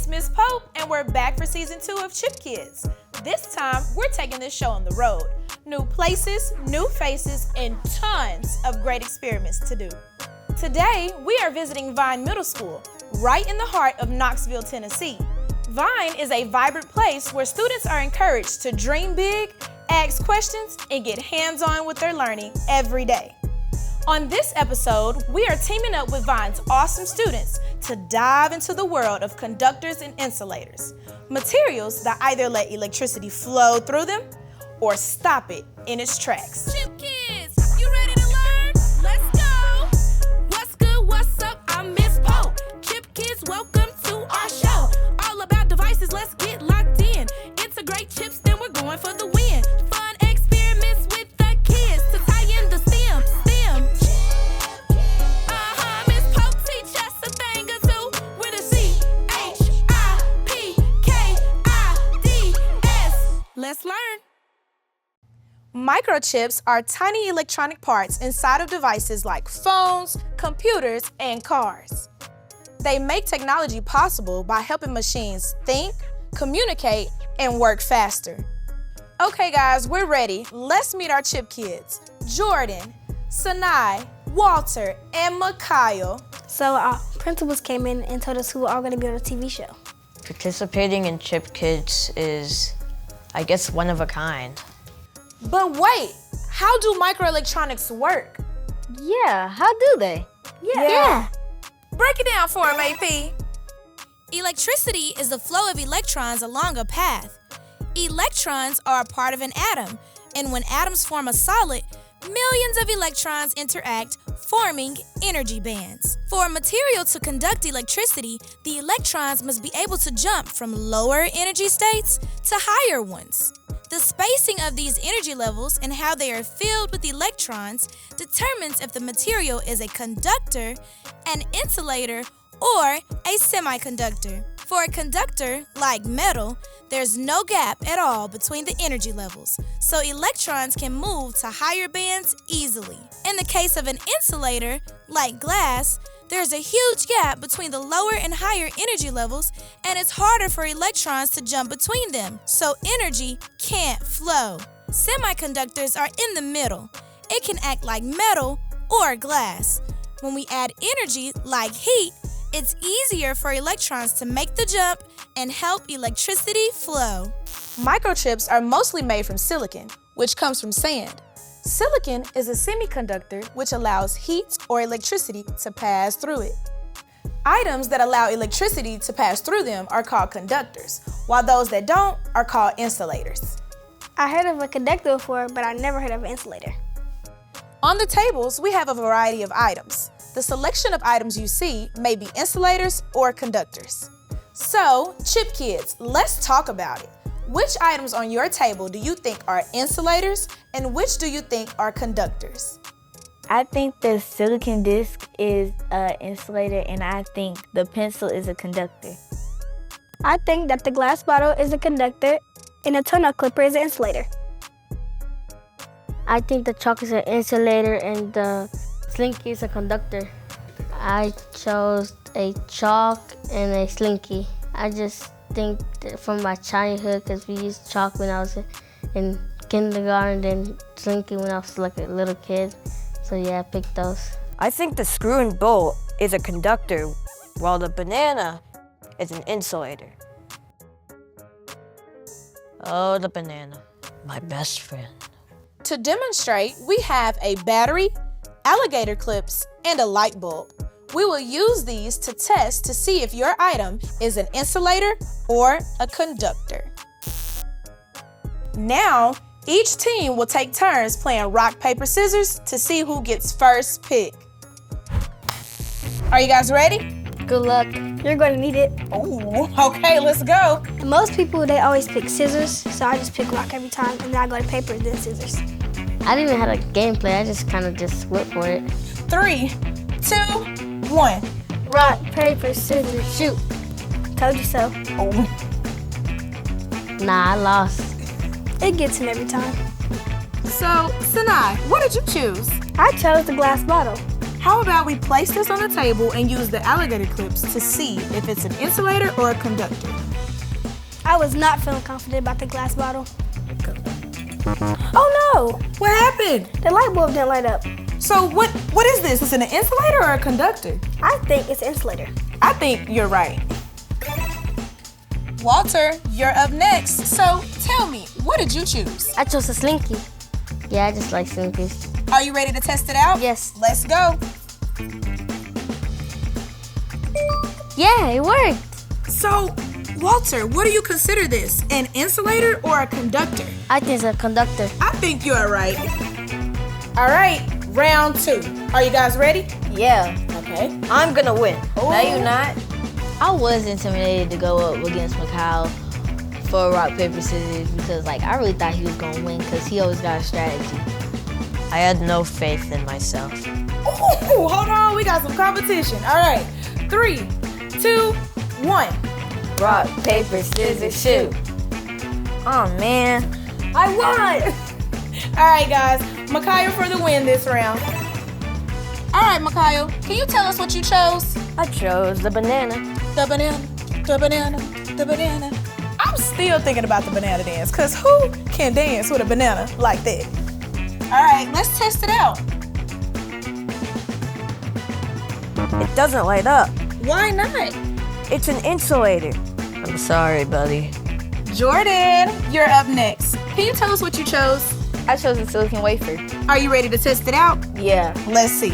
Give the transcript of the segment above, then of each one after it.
it's Miss Pope, and we're back for season 2 of Chip Kids. This time, we're taking this show on the road. New places, new faces, and tons of great experiments to do. Today, we are visiting Vine Middle School, right in the heart of Knoxville, Tennessee. Vine is a vibrant place where students are encouraged to dream big, ask questions, and get hands-on with their learning every day. On this episode, we are teaming up with Vine's awesome students to dive into the world of conductors and insulators, materials that either let electricity flow through them or stop it in its tracks. Chip Kids, you ready to learn? Let's go! What's good, what's up? I'm Miss Pope. Chip Kids, welcome to our show. All about devices, let's get locked in. Integrate chips, then we're going for the win. Fun experiments with the kids to tie in the STEM. Miss Pope teach us a thing or two. We're the CHIPKIDS. Let's learn. Microchips are tiny electronic parts inside of devices like phones, computers, and cars. They make technology possible by helping machines think, communicate, and work faster. Okay guys, we're ready. Let's meet our Chip Kids. Jordan, Sanai, Walter, and Mikhail. So our principals came in and told us who are going to be on a TV show. Participating in Chip Kids is, I guess, one of a kind. But wait, how do microelectronics work? Yeah, how do they? Yeah. Break it down for him, AP. Electricity is the flow of electrons along a path. Electrons are a part of an atom, and when atoms form a solid, millions of electrons interact, forming energy bands. For a material to conduct electricity, the electrons must be able to jump from lower energy states to higher ones. The spacing of these energy levels and how they are filled with electrons determines if the material is a conductor, an insulator, or a semiconductor. For a conductor, like metal, there's no gap at all between the energy levels, so electrons can move to higher bands easily. In the case of an insulator, like glass, there's a huge gap between the lower and higher energy levels, and it's harder for electrons to jump between them, so energy can't flow. Semiconductors are in the middle. It can act like metal or glass. When we add energy, like heat, it's easier for electrons to make the jump and help electricity flow. Microchips are mostly made from silicon, which comes from sand. Silicon is a semiconductor which allows heat or electricity to pass through it. Items that allow electricity to pass through them are called conductors, while those that don't are called insulators. I heard of a conductor before, but I never heard of an insulator. On the tables, we have a variety of items. The selection of items you see may be insulators or conductors. So, Chip Kids, let's talk about it. Which items on your table do you think are insulators and which do you think are conductors? I think the silicon disc is an insulator and I think the pencil is a conductor. I think that the glass bottle is a conductor and a toenail clipper is an insulator. I think the chalk is an insulator and the slinky is a conductor. I chose a chalk and a slinky. I just think that from my childhood, because we used chalk when I was in kindergarten and slinky when I was like a little kid. So yeah, I picked those. I think the screw and bolt is a conductor, while the banana is an insulator. Oh, the banana, my best friend. To demonstrate, we have a battery, alligator clips, and a light bulb. We will use these to test to see if your item is an insulator or a conductor. Now, each team will take turns playing rock, paper, scissors to see who gets first pick. Are you guys ready? Good luck. You're going to need it. Oh, okay, let's go. Most people, they always pick scissors, so I just pick rock every time, and then I go to paper, then scissors. I didn't even have a gameplay, I just kind of just went for it. 3, 2, 1. Rock, paper, scissors, shoot. Told you so. Oh. Nah, I lost. It gets him every time. So, Sanai, what did you choose? I chose the glass bottle. How about we place this on the table and use the alligator clips to see if it's an insulator or a conductor? I was not feeling confident about the glass bottle. Oh no! What happened? The light bulb didn't light up. So what is this? Is it an insulator or a conductor? I think it's an insulator. I think you're right. Walter, you're up next. So tell me, what did you choose? I chose a slinky. Yeah, I just like slinkies. Are you ready to test it out? Yes. Let's go. Yeah, it worked. So, Walter, what do you consider this? An insulator or a conductor? I think it's a conductor. I think you're right. All right, round 2. Are you guys ready? Yeah, Okay. I'm gonna win. No, you're not. I was intimidated to go up against Mikhail for rock, paper, scissors because I really thought he was gonna win because he always got a strategy. I had no faith in myself. Ooh, hold on, we got some competition. All right, 3, 2, 1. Rock, paper, scissors, shoot. Oh man, I won! All right, guys, Mikhail for the win this round. All right, Mikhail, can you tell us what you chose? I chose the banana. The banana, the banana, the banana. I'm still thinking about the banana dance, because who can dance with a banana like that? All right, let's test it out. It doesn't light up. Why not? It's an insulator. I'm sorry, buddy. Jordan, you're up next. Can you tell us what you chose? I chose a silicon wafer. Are you ready to test it out? Yeah. Let's see.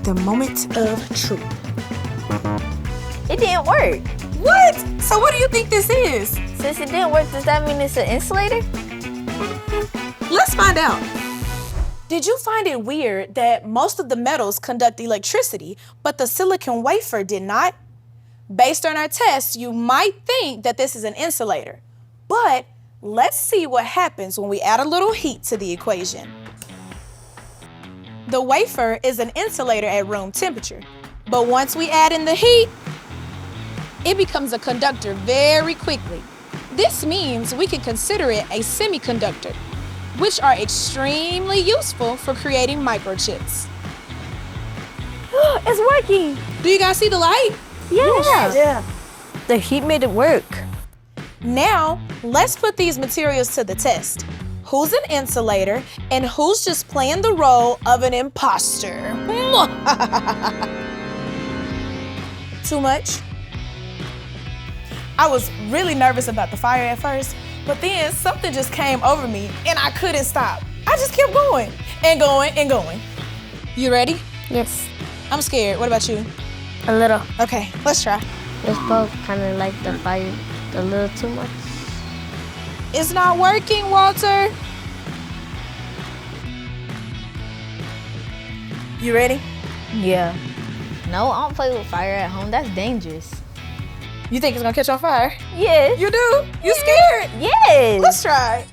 The moment of truth. It didn't work. What? So what do you think this is? Since it didn't work, does that mean it's an insulator? Let's find out. Did you find it weird that most of the metals conduct electricity, but the silicon wafer did not? Based on our tests, you might think that this is an insulator. But let's see what happens when we add a little heat to the equation. The wafer is an insulator at room temperature, but once we add in the heat, it becomes a conductor very quickly. This means we can consider it a semiconductor, which are extremely useful for creating microchips. It's working. Do you guys see the light? Yes. Yeah. The heat made it work. Now, let's put these materials to the test. Who's an insulator and who's just playing the role of an imposter? Too much? I was really nervous about the fire at first, but then something just came over me and I couldn't stop. I just kept going and going and going. You ready? Yes, I'm scared. What about you? a little. Okay, let's try. It's both kind of like the fire a little too much. It's not working, Walter. You ready? Yeah. No, I don't play with fire at home. That's dangerous. You think it's gonna catch on fire? Yes. You do? You scared? Yes. Let's try.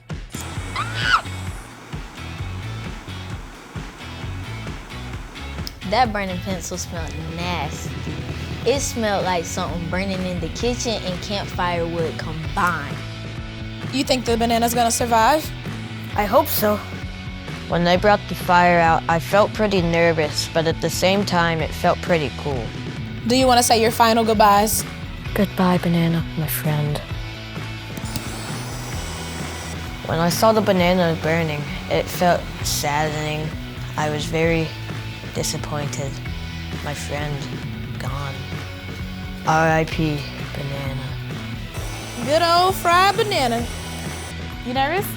That burning pencil smelled nasty. It smelled like something burning in the kitchen and campfire wood combined. You think the banana's gonna survive? I hope so. When they brought the fire out, I felt pretty nervous, but at the same time, it felt pretty cool. Do you wanna say your final goodbyes? Goodbye, banana, my friend. When I saw the banana burning, it felt saddening. I was very disappointed. My friend gone. R.I.P. banana. Good old fried banana. You nervous?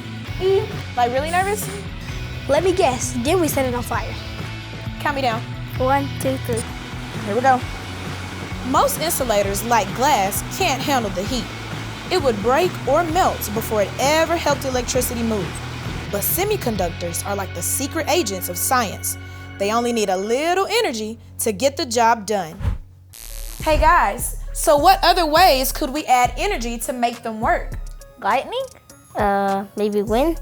Like really nervous? Let me guess. Then we set it on fire. Count me down. 1, 2, 3. Here we go. Most insulators, like glass, can't handle the heat. It would break or melt before it ever helped electricity move. But semiconductors are like the secret agents of science. They only need a little energy to get the job done. Hey guys, so what other ways could we add energy to make them work? Lightning? Maybe wind.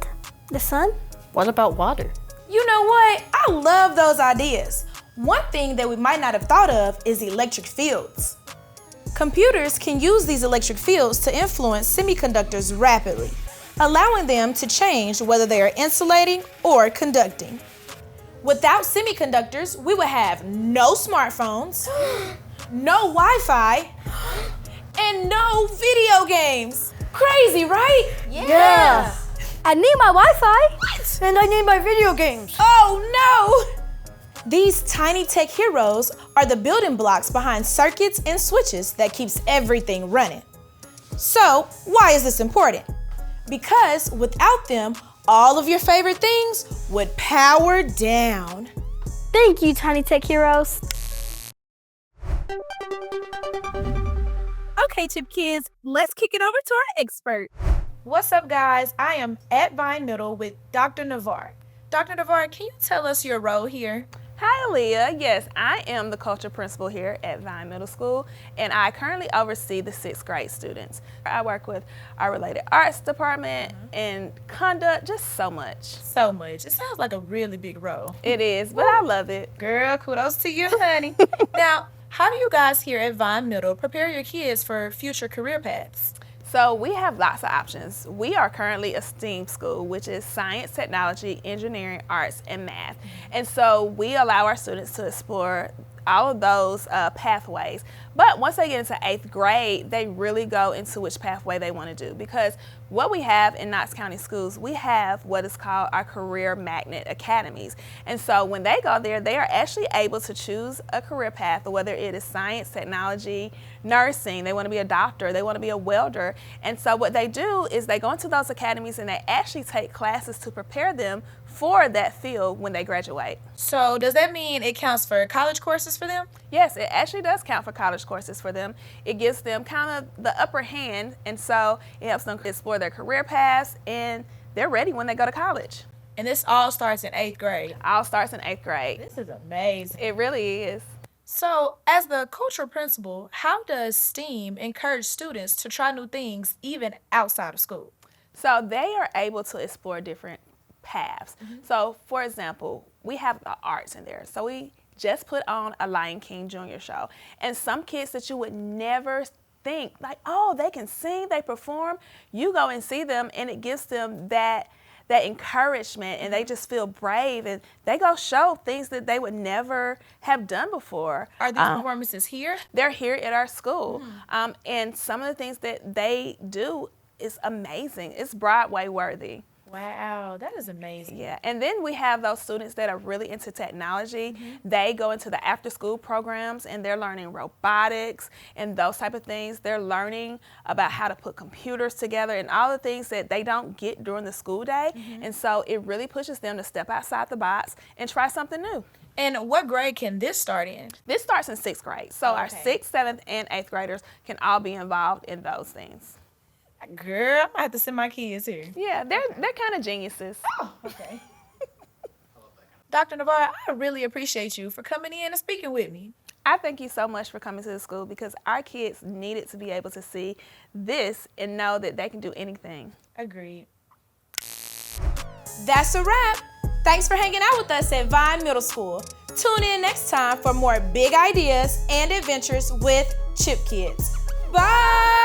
The sun? What about water? You know what? I love those ideas. One thing that we might not have thought of is electric fields. Computers can use these electric fields to influence semiconductors rapidly, allowing them to change whether they are insulating or conducting. Without semiconductors, we would have no smartphones, no Wi-Fi, and no video games. Crazy, right? Yeah. I need my Wi-Fi. What? And I need my video games. Oh no! These tiny tech heroes are the building blocks behind circuits and switches that keeps everything running. So, why is this important? Because without them, all of your favorite things would power down. Thank you, Tiny Tech Heroes. Okay, Chip Kids, let's kick it over to our expert. What's up, guys? I am at Vine Middle with Dr. Navarre. Dr. Navarre, can you tell us your role here? Hi, Aaliyah. Yes, I am the culture principal here at Vine Middle School, and I currently oversee the 6th grade students. I work with our related arts department and conduct, just so much. So much. It sounds like a really big role. It is, but I love it. Girl, kudos to you, honey. Now, how do you guys here at Vine Middle prepare your kids for future career paths? So we have lots of options. We are currently a STEAM school, which is science, technology, engineering, arts, and math. And so we allow our students to explore all of those pathways. But once they get into 8th grade, they really go into which pathway they want to do. Because what we have in Knox County schools, we have what is called our career magnet academies. And so when they go there, they are actually able to choose a career path, whether it is science, technology, nursing, they want to be a doctor, they want to be a welder. And so what they do is they go into those academies and they actually take classes to prepare them for that field when they graduate. So does that mean it counts for college courses for them? Yes, it actually does count for college courses for them. It gives them kind of the upper hand, and so it helps them explore their career paths, and they're ready when they go to college. And this all starts in 8th grade. All starts in 8th grade. This is amazing. It really is. So, as the cultural principal, how does STEAM encourage students to try new things even outside of school? So they are able to explore different paths. So, for example, we have the arts in there. So we just put on a Lion King Jr. show. And some kids that you would never think, like, oh, they can sing, they perform, you go and see them, and it gives them that encouragement, and they just feel brave, and they go show things that they would never have done before. Are these performances here? They're here at our school. And some of the things that they do is amazing. It's Broadway worthy. Wow, that is amazing. Yeah, and then we have those students that are really into technology. They go into the after-school programs, and they're learning robotics and those type of things. They're learning about how to put computers together and all the things that they don't get during the school day. And so it really pushes them to step outside the box and try something new. And what grade can this start in? This starts in 6th grade. So our 6th, 7th, and 8th graders can all be involved in those things. Girl, I might have to send my kids here. Yeah, they're kind of geniuses. Oh, okay. Dr. Navarre, I really appreciate you for coming in and speaking with me. I thank you so much for coming to the school, because our kids needed to be able to see this and know that they can do anything. Agreed. That's a wrap. Thanks for hanging out with us at Vine Middle School. Tune in next time for more big ideas and adventures with Chip Kids. Bye!